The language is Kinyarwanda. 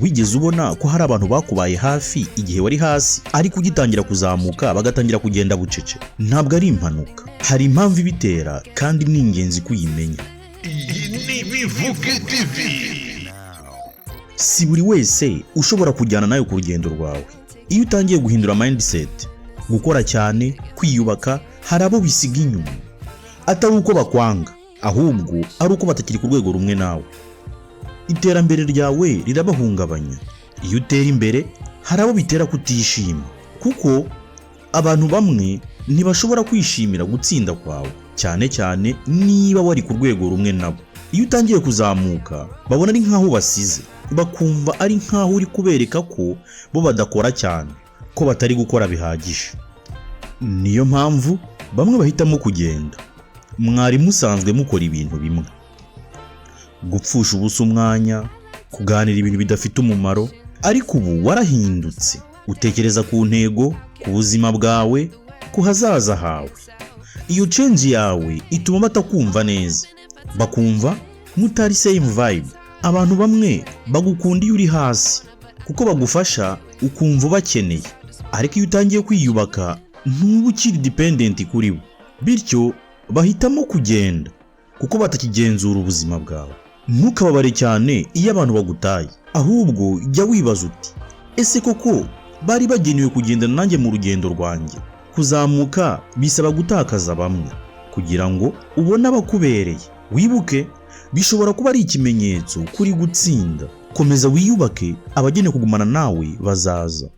wigeze ubona ko hari abantu bakubaye hafi igihe wari hasi ariko ugitangira kuzamuka bagatangira kugenda bucece? Ntabwo ari impanuka, hari impamvu ibitera kandi ni ingenzi kuyimenya. Iyi ni Bivuge TV. Si buri wese ushobora kujyana nawe ku rugendo rwawe. Iyo utangiye guhindura mindset, gukora cyane, kwiyubaka, hari abo bisiga inyuma. Atari uko bakwanga, ahubwo ari uko batakiri ku rwego rumwe nawe. Iterambere ryawe rirabahungabanya. Iyo utera imbere, hari abo bitera kutishima, kuko abantu bamwe ntibashobora kwishimira gutsinda kwawe, cyane cyane niba wari ku rwego rumwe nabo. Iyo utangiye kuzamuka, babona ari nkaho basize, bakumva ari nkaho uri kubereka ko bo badakora cyane, ko batari gukora bihagije. Niyo mpamvu bamwe bahitamo kugenda. Mwari musanzwe mukora ibintu bimwe, gupfusha ubusa umwanya, kuganira ibintu bidafite umumaro, ariko ubu warahindutse. Utekereza ku ntego, ku buzima bwawe, ku hazaza hawe. Iyo change yawe ituma batakumva neza, bakumva mutari same vibe. Abantu bamwe bagukunda iyo uri hasi kuko bagufasha ukumva bakeneye, ariko iyo utangiye kwiyubaka ntuba ukiri dependent kuri bo, bityo bahitamo kugenda kuko batakigenzura ubuzima bwawe. Ntukababare cyane iyo abantu bagutaye, ahubwo jya wibaza uti, ese koko bari bagenewe kugendana nanjye mu rugendo rwanjye? Kuzamuka bisaba gutakaza bamwe kugira ngo ubone abakubereye. Wibuke, bishobora kuba ari ikimenyetso kuri gutsinda. Komeza wiyubake, abagenewe kugumana nawe bazaza.